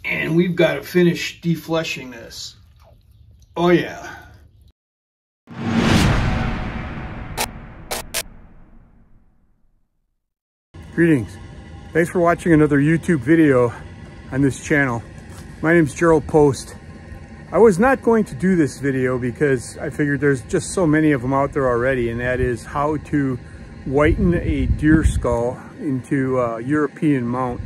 And we've got to finish defleshing this. Oh yeah. Greetings. Thanks for watching another YouTube video on this channel. My name's Gerald Post. I was not going to do this video because I figured there's just so many of them out there already, and that is how to whiten a deer skull into a European mount.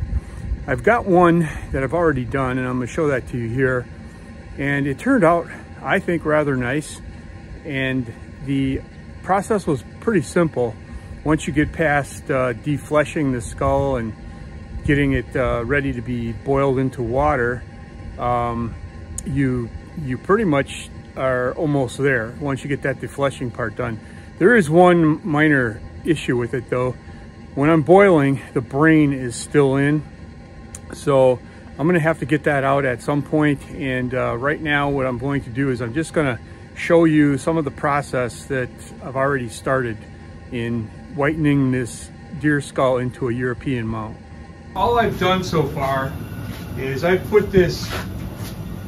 I've got one that I've already done, and I'm going to show that to you here. And it turned out, I think, rather nice. And the process was pretty simple. Once you get past defleshing the skull and getting it ready to be boiled into water, you pretty much are almost there once you get that defleshing part done. There is one minor issue with it though. When I'm boiling, the brain is still in. So I'm gonna have to get that out at some point. And right now what I'm going to do is I'm just gonna show you some of the process that I've already started in whitening this deer skull into a European mount. All I've done so far is I've put this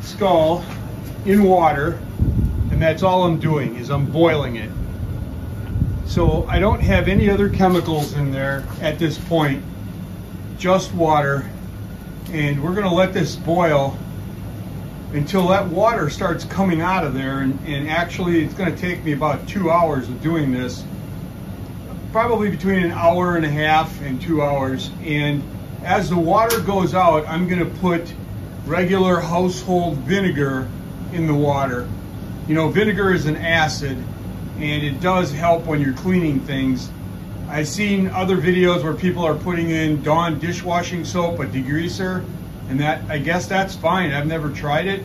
skull in water, and that's all I'm doing is I'm boiling it. So I don't have any other chemicals in there at this point, just water. And we're gonna let this boil until that water starts coming out of there. And actually it's gonna take me about 2 hours of doing this, probably between an hour and a half and 2 hours. And as the water goes out, I'm gonna put regular household vinegar in the water. You know, vinegar is an acid, and it does help when you're cleaning things. I've seen other videos where people are putting in Dawn dishwashing soap, a degreaser, and that, I guess that's fine. I've never tried it,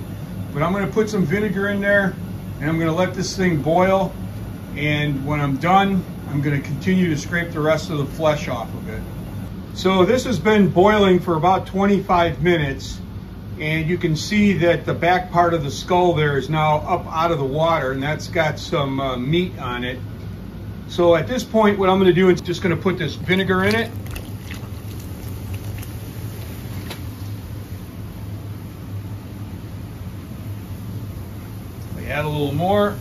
but I'm gonna put some vinegar in there, and I'm gonna let this thing boil. And when I'm done, I'm gonna continue to scrape the rest of the flesh off of it. So this has been boiling for about 25 minutes, and you can see that the back part of the skull there is now up out of the water, and that's got some meat on it. So at this point, what I'm going to do is just going to put this vinegar in it. We add a little more.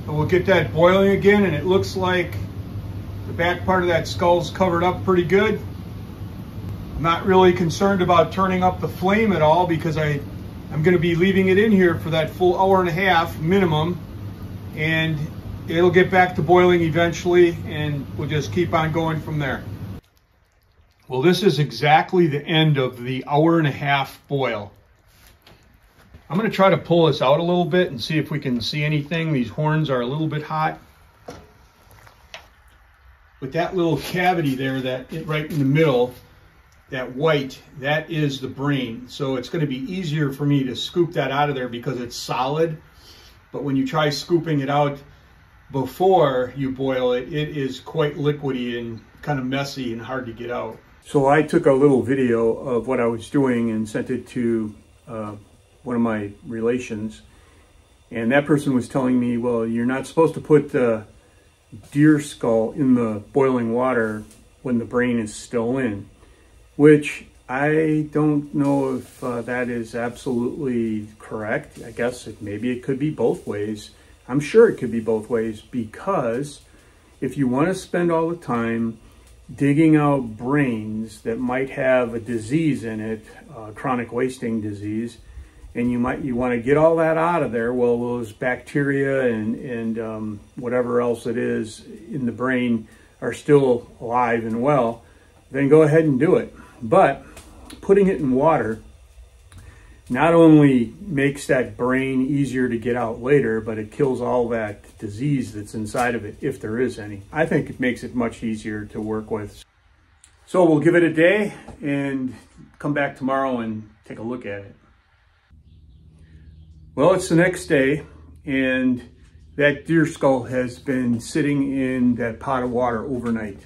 We'll get that boiling again, and it looks like the back part of that skull's covered up pretty good. I'm not really concerned about turning up the flame at all because I'm going to be leaving it in here for that full hour and a half minimum, and it'll get back to boiling eventually, and we'll just keep on going from there. Well, this is exactly the end of the hour and a half boil. I'm going to try to pull this out a little bit and see if we can see anything. These horns are a little bit hot. With that little cavity there, right in the middle, that white, that is the brain. So it's going to be easier for me to scoop that out of there because it's solid. But when you try scooping it out before you boil it, it is quite liquidy and kind of messy and hard to get out. So I took a little video of what I was doing and sent it to one of my relations, and that person was telling me, well, you're not supposed to put the deer skull in the boiling water when the brain is still in, which I don't know if that is absolutely correct. I guess maybe it could be both ways. I'm sure it could be both ways, because if you want to spend all the time digging out brains that might have a disease in it, chronic wasting disease, and you want to get all that out of there, well, those bacteria and whatever else it is in the brain are still alive and well, then go ahead and do it. But putting it in water not only makes that brain easier to get out later, but it kills all that disease that's inside of it, if there is any. I think it makes it much easier to work with. So we'll give it a day and come back tomorrow and take a look at it. Well, it's the next day, and that deer skull has been sitting in that pot of water overnight.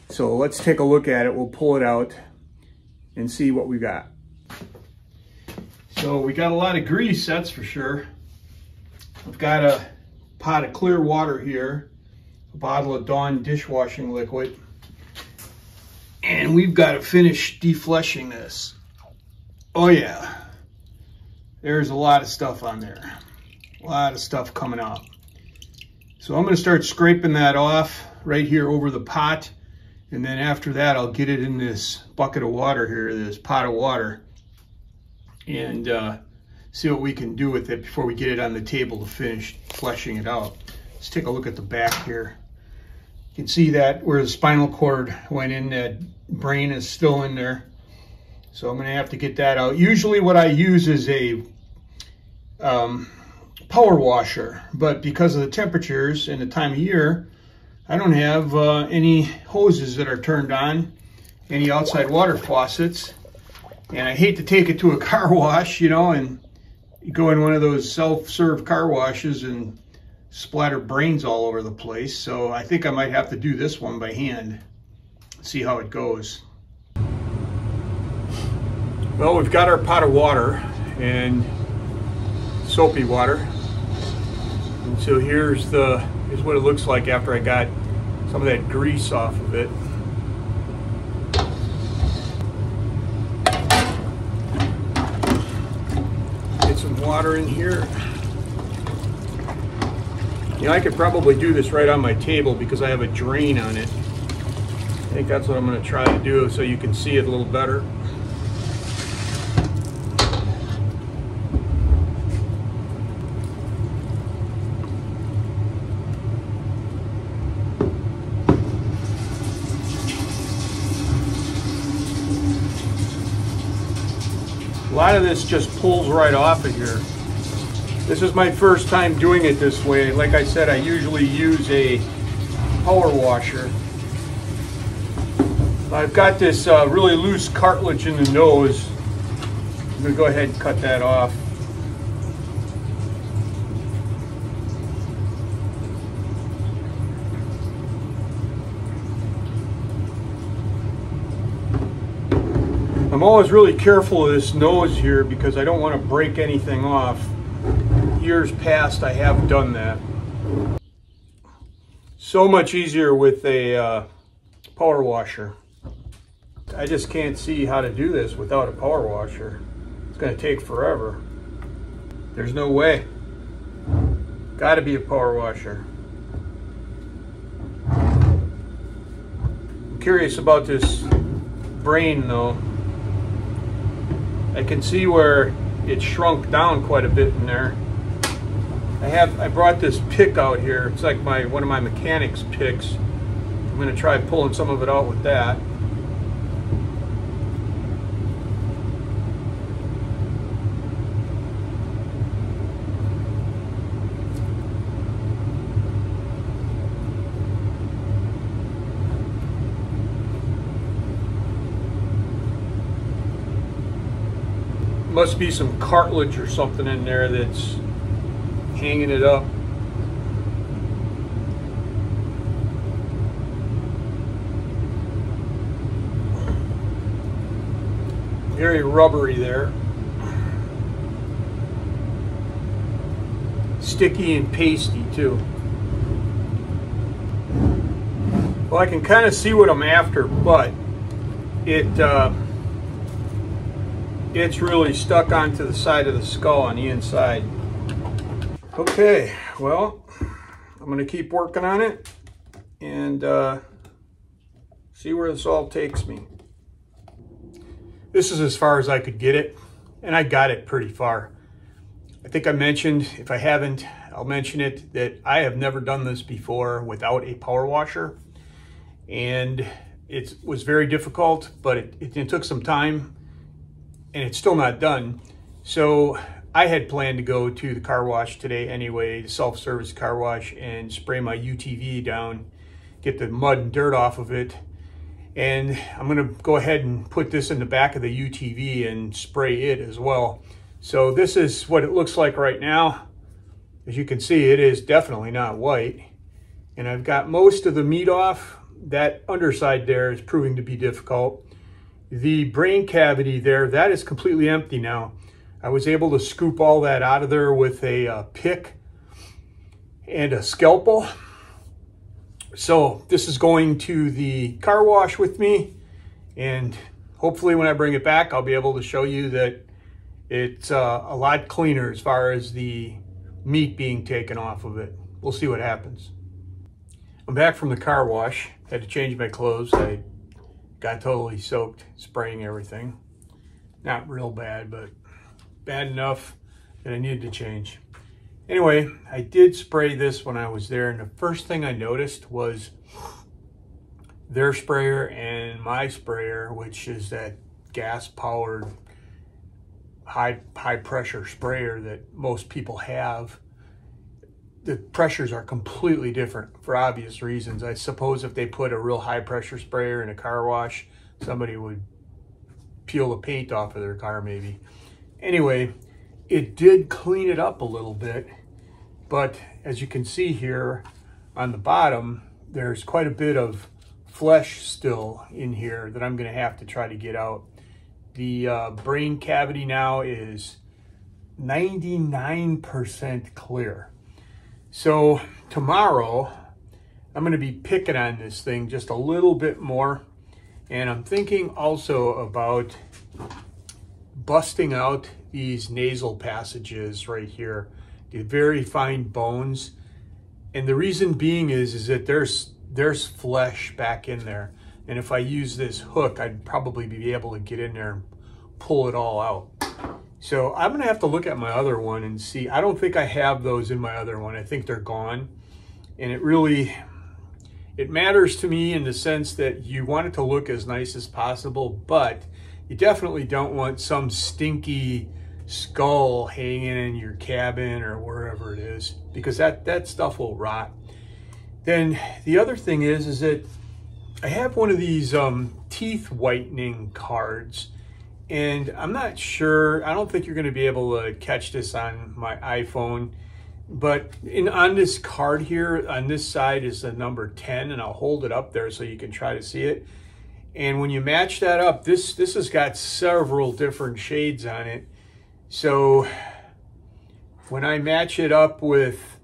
So let's take a look at it. We'll pull it out and see what we got. So we got a lot of grease, that's for sure. I've got a pot of clear water here, a bottle of Dawn dishwashing liquid, and we've got to finish defleshing this. Oh yeah, there's a lot of stuff on there. A lot of stuff coming out. So I'm going to start scraping that off right here over the pot, and then after that I'll get it in this bucket of water here, this pot of water, and see what we can do with it before we get it on the table to finish fleshing it out. Let's take a look at the back here. You can see that where the spinal cord went in, that brain is still in there. So I'm going to have to get that out. Usually what I use is a power washer, but because of the temperatures and the time of year, I don't have any hoses that are turned on, any outside water faucets, and I hate to take it to a car wash, you know, and you go in one of those self-serve car washes and splatter brains all over the place. So I think I might have to do this one by hand, see how it goes. Well, we've got our pot of water, and soapy water. And so here's what it looks like after I got some of that grease off of it. Get some water in here. You know, I could probably do this right on my table because I have a drain on it. I think that's what I'm going to try to do so you can see it a little better. A lot of this just pulls right off of here. This is my first time doing it this way. Like I said, I usually use a power washer. I've got this really loose cartilage in the nose. I'm going to go ahead and cut that off. I'm always really careful of this nose here because I don't want to break anything off. Years past I have done that. So much easier with a power washer. I just can't see how to do this without a power washer. It's going to take forever. There's no way. Got to be a power washer. I'm curious about this brain though. I can see where it shrunk down quite a bit in there. I brought this pick out here. It's like one of my mechanics picks. I'm going to try pulling some of it out with that. Must be some cartilage or something in there that's hanging it up. Very rubbery there. Sticky and pasty too. Well, I can kind of see what I'm after, but it's really stuck onto the side of the skull on the inside. Okay, well, I'm going to keep working on it and see where this all takes me. This is as far as I could get it, and I got it pretty far. I think I mentioned, if I haven't, I'll mention it, that I have never done this before without a power washer. And it was very difficult, but it took some time. And it's still not done. So I had planned to go to the car wash today anyway, the self-service car wash, and spray my UTV down, get the mud and dirt off of it. And I'm gonna go ahead and put this in the back of the UTV and spray it as well. So this is what it looks like right now. As you can see, it is definitely not white. And I've got most of the meat off. That underside there is proving to be difficult. The brain cavity there, that is completely empty now. I was able to scoop all that out of there with a pick and a scalpel. So this is going to the car wash with me, and hopefully when I bring it back, I'll be able to show you that it's a lot cleaner as far as the meat being taken off of it. We'll see what happens. I'm back from the car wash. Had to change my clothes. I got totally soaked, spraying everything. Not real bad, but bad enough that I needed to change. Anyway, I did spray this when I was there, and the first thing I noticed was their sprayer and my sprayer, which is that gas-powered high pressure sprayer that most people have. The pressures are completely different for obvious reasons. I suppose if they put a real high pressure sprayer in a car wash, somebody would peel the paint off of their car maybe. Anyway, it did clean it up a little bit, but as you can see here on the bottom, there's quite a bit of flesh still in here that I'm going to have to try to get out. The brain cavity now is 99% clear. So tomorrow, I'm going to be picking on this thing just a little bit more, and I'm thinking also about busting out these nasal passages right here, the very fine bones. And the reason being is that there's flesh back in there. And if I use this hook, I'd probably be able to get in there and pull it all out. So I'm gonna have to look at my other one and see. I don't think I have those in my other one. I think they're gone. And it matters to me in the sense that you want it to look as nice as possible, but you definitely don't want some stinky skull hanging in your cabin or wherever it is, because that stuff will rot. Then the other thing is that I have one of these teeth whitening cards, and I'm not sure, I don't think you're going to be able to catch this on my iPhone, but on this card here, on this side is the number 10, and I'll hold it up there so you can try to see it. And when you match that up, this has got several different shades on it. So when I match it up with,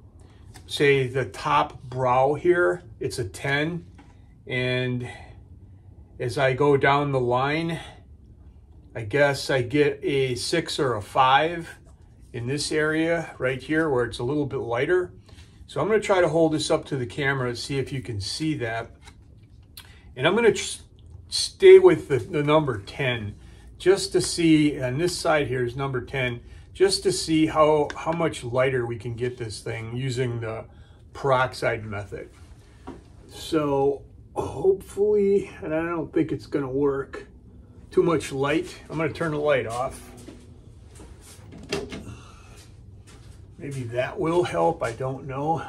say, the top brow here, it's a 10. And as I go down the line, I guess I get a 6 or a 5 in this area right here where it's a little bit lighter. So I'm going to try to hold this up to the camera and see if you can see that. And I'm going to stay with the number 10 just to see, on this side here is number 10, just to see how much lighter we can get this thing using the peroxide method. So hopefully, and I don't think it's going to work, too much light. I'm going to turn the light off. Maybe that will help, I don't know.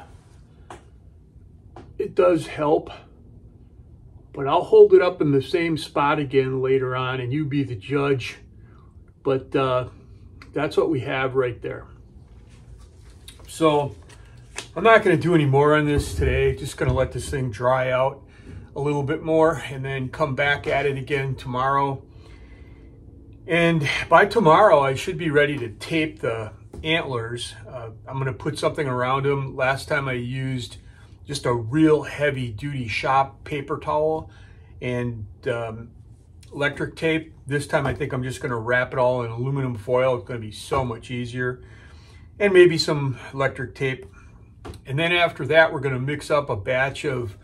It does help, but I'll hold it up in the same spot again later on and you be the judge. But that's what we have right there. So I'm not going to do any more on this today. Just going to let this thing dry out a little bit more and then come back at it again tomorrow. And by tomorrow, I should be ready to tape the antlers. I'm going to put something around them. Last time I used just a real heavy duty shop paper towel and electric tape. This time I think I'm just going to wrap it all in aluminum foil. It's going to be so much easier. And maybe some electric tape. And then after that, we're going to mix up a batch of,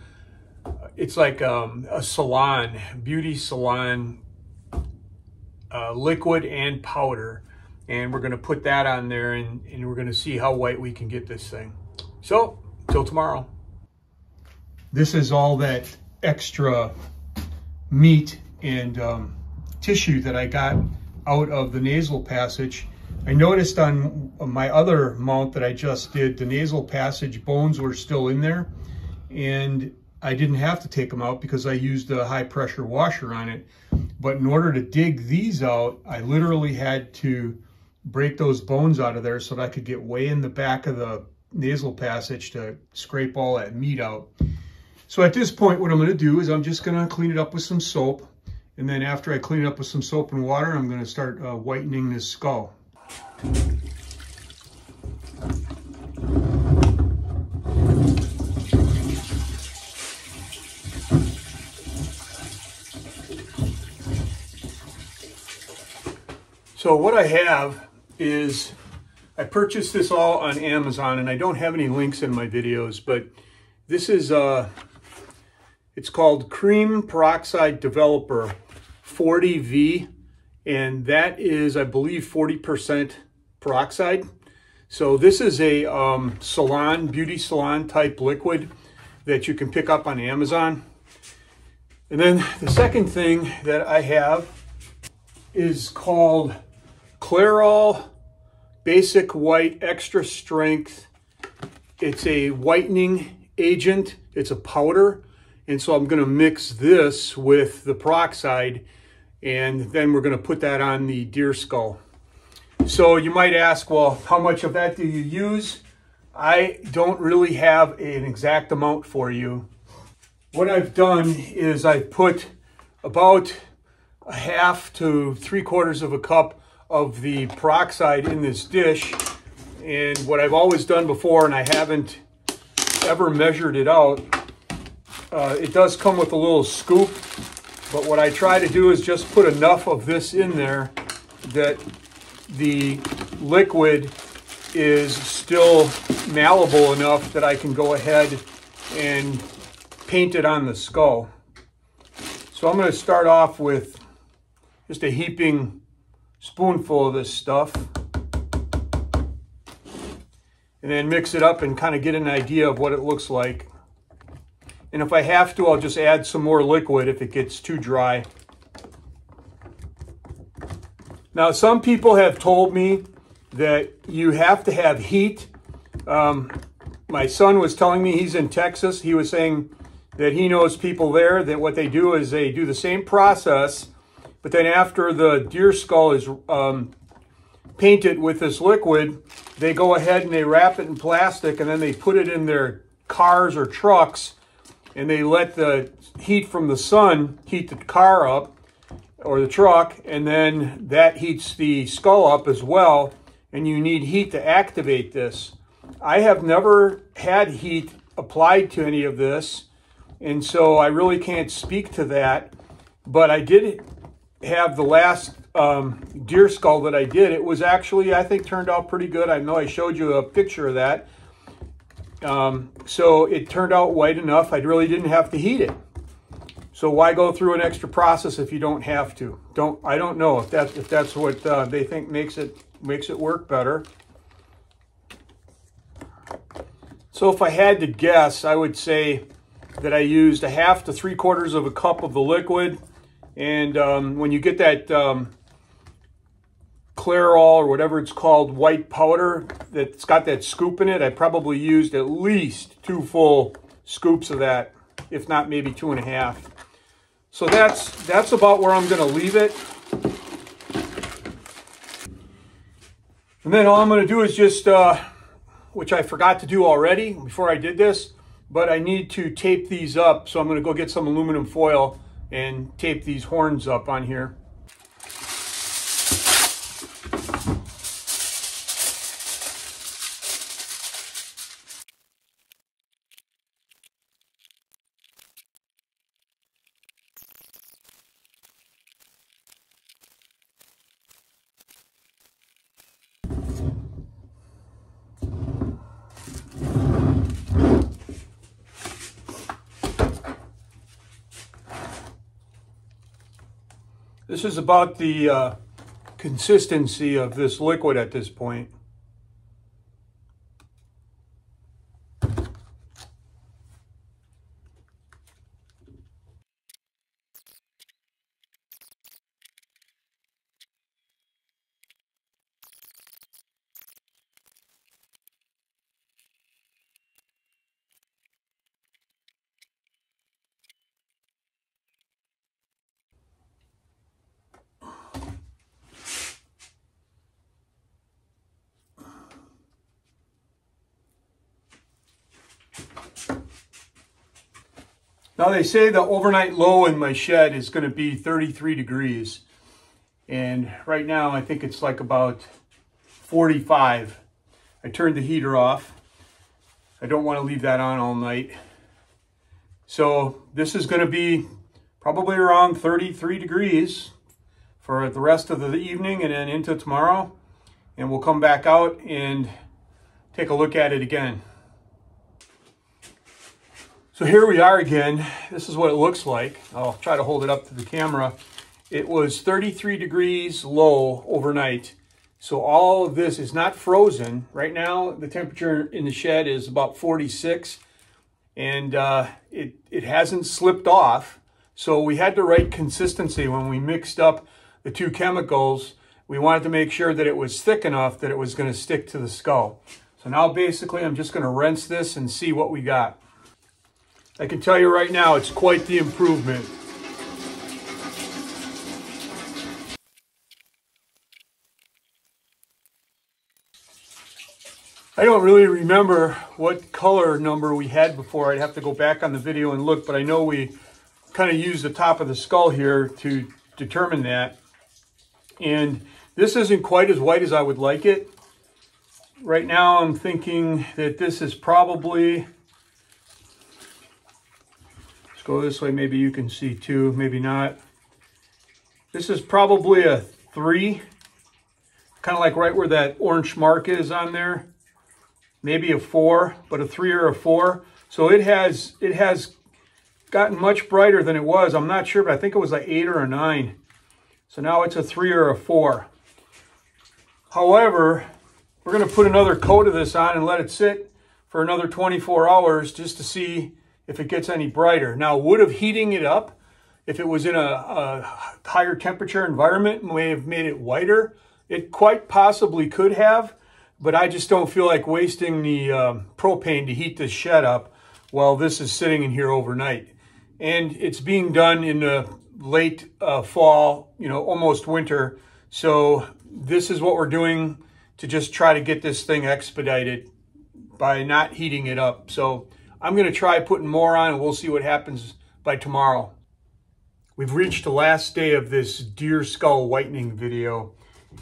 it's like a salon, beauty salon, liquid and powder. And we're going to put that on there and we're going to see how white we can get this thing. So, till tomorrow. This is all that extra meat and tissue that I got out of the nasal passage. I noticed on my other mount that I just did, the nasal passage bones were still in there, and I didn't have to take them out because I used a high pressure washer on it. But in order to dig these out, I literally had to break those bones out of there so that I could get way in the back of the nasal passage to scrape all that meat out. So at this point, what I'm going to do is I'm just going to clean it up with some soap. And then after I clean it up with some soap and water, I'm going to start whitening this skull. So what I have is, I purchased this all on Amazon, and I don't have any links in my videos, but this is, it's called Cream Peroxide Developer 40V, and that is, I believe, 40% peroxide. So this is a salon, beauty salon type liquid that you can pick up on Amazon. And then the second thing that I have is called Clairol Basic White Extra Strength. It's a whitening agent. It's a powder. And so I'm going to mix this with the peroxide, and then we're going to put that on the deer skull. So you might ask, well, how much of that do you use? I don't really have an exact amount for you. What I've done is I've put about a half to 3/4 of a cup of the peroxide in this dish. And what I've always done before, and I haven't ever measured it out, it does come with a little scoop, but what I try to do is just put enough of this in there that the liquid is still malleable enough that I can go ahead and paint it on the skull. So I'm going to start off with just a heaping spoonful of this stuff, and then mix it up and kind of get an idea of what it looks like. And if I have to, I'll just add some more liquid if it gets too dry. Now, some people have told me that you have to have heat. My son was telling me, he's in Texas, he was saying that he knows people there that what they do is they do the same process, but then after the deer skull is painted with this liquid, they go ahead and they wrap it in plastic, and then they put it in their cars or trucks, and they let the heat from the sun heat the car up or the truck, and then that heats the skull up as well, and you need heat to activate this. I have never had heat applied to any of this, and so I really can't speak to that, but I did have the last deer skull that I did. It was actually, I think, turned out pretty good. I know I showed you a picture of that. So it turned out white enough. I really didn't have to heat it. So why go through an extra process if you don't have to? I don't know if that's what they think makes it work better. So if I had to guess, I would say that I used a half to 3/4 of a cup of the liquid. And when you get that Clairol or whatever it's called, white powder that's got that scoop in it, I probably used at least 2 full scoops of that, if not maybe 2.5. So that's about where I'm going to leave it. And then all I'm going to do is just, which I forgot to do already before I did this, but I need to tape these up. So I'm going to go get some aluminum foil and tape these horns up on here. This is about the consistency of this liquid at this point. Now they say the overnight low in my shed is going to be 33 degrees. And right now I think it's like about 45. I turned the heater off. I don't want to leave that on all night. So this is going to be probably around 33 degrees for the rest of the evening and then into tomorrow. And we'll come back out and take a look at it again. So here we are again. This is what it looks like. I'll try to hold it up to the camera. It was 33 degrees low overnight. So all of this is not frozen. Right now, the temperature in the shed is about 46, and it hasn't slipped off. So we had the right consistency when we mixed up the two chemicals. We wanted to make sure that it was thick enough that it was going to stick to the skull. So now basically I'm just going to rinse this and see what we got. I can tell you right now, it's quite the improvement. I don't really remember what color number we had before. I'd have to go back on the video and look, but I know we kind of used the top of the skull here to determine that. And this isn't quite as white as I would like it. Right now I'm thinking that this is probably, let's go this way, maybe you can see too, maybe not. This is probably a 3, kind of like right where that orange mark is on there. Maybe a 4, but a 3 or a 4. So it has gotten much brighter than it was. I'm not sure, but I think it was like 8 or a 9. So now it's a 3 or a 4. However, we're going to put another coat of this on and let it sit for another 24 hours just to see if it gets any brighter. Now, would have heating it up, if it was in a higher temperature environment, may have made it whiter. It quite possibly could have, but I just don't feel like wasting the propane to heat this shed up while this is sitting in here overnight. And it's being done in the late fall, you know, almost winter. So this is what we're doing to just try to get this thing expedited by not heating it up. So I'm going to try putting more on and we'll see what happens by tomorrow. We've reached the last day of this deer skull whitening video.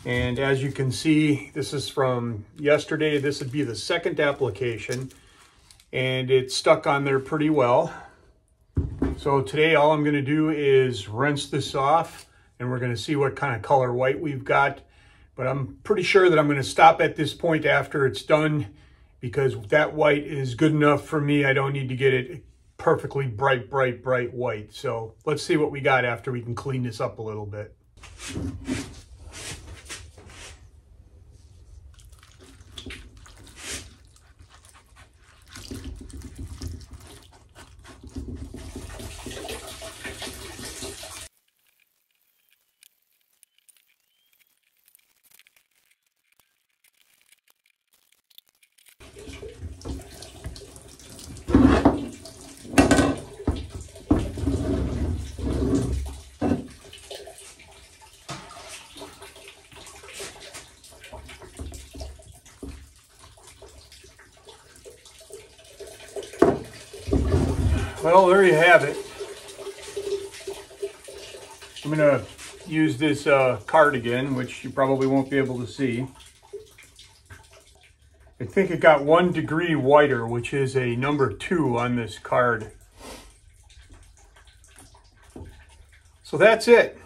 And as you can see, this is from yesterday. This would be the second application and it stuck on there pretty well. So today all I'm going to do is rinse this off and we're going to see what kind of color white we've got. But I'm pretty sure that I'm going to stop at this point after it's done because that white is good enough for me. I don't need to get it perfectly bright white. So let's see what we got after we can clean this up a little bit. Well, there you have it. I'm going to use this card again, which you probably won't be able to see. I think it got 1 degree whiter, which is a number 2 on this card. So that's it.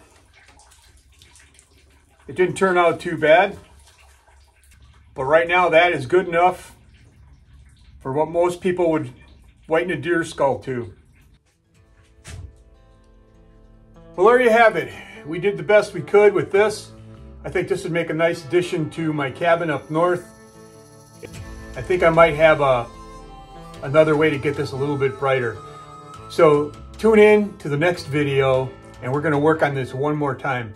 It didn't turn out too bad, but right now that is good enough for what most people would whiten a deer skull to. Well, there you have it. We did the best we could with this. I think this would make a nice addition to my cabin up north. I think I might have another way to get this a little bit brighter. So tune in to the next video and we're going to work on this one more time.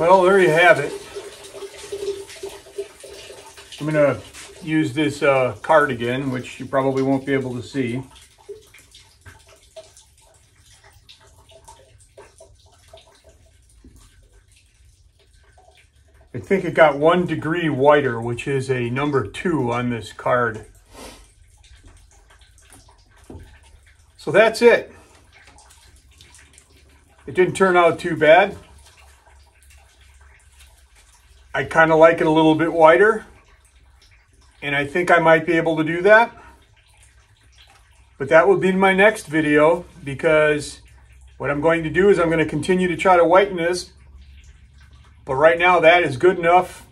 Well, there you have it. I'm going to use this card again, which you probably won't be able to see. I think it got 1 degree whiter, which is a number 2 on this card. So that's it. It didn't turn out too bad. I kind of like it a little bit whiter, and I think I might be able to do that. But that will be in my next video, because what I'm going to do is I'm going to continue to try to whiten this. But right now that is good enough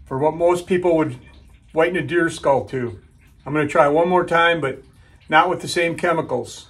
for what most people would whiten a deer skull to. I'm going to try one more time, but not with the same chemicals.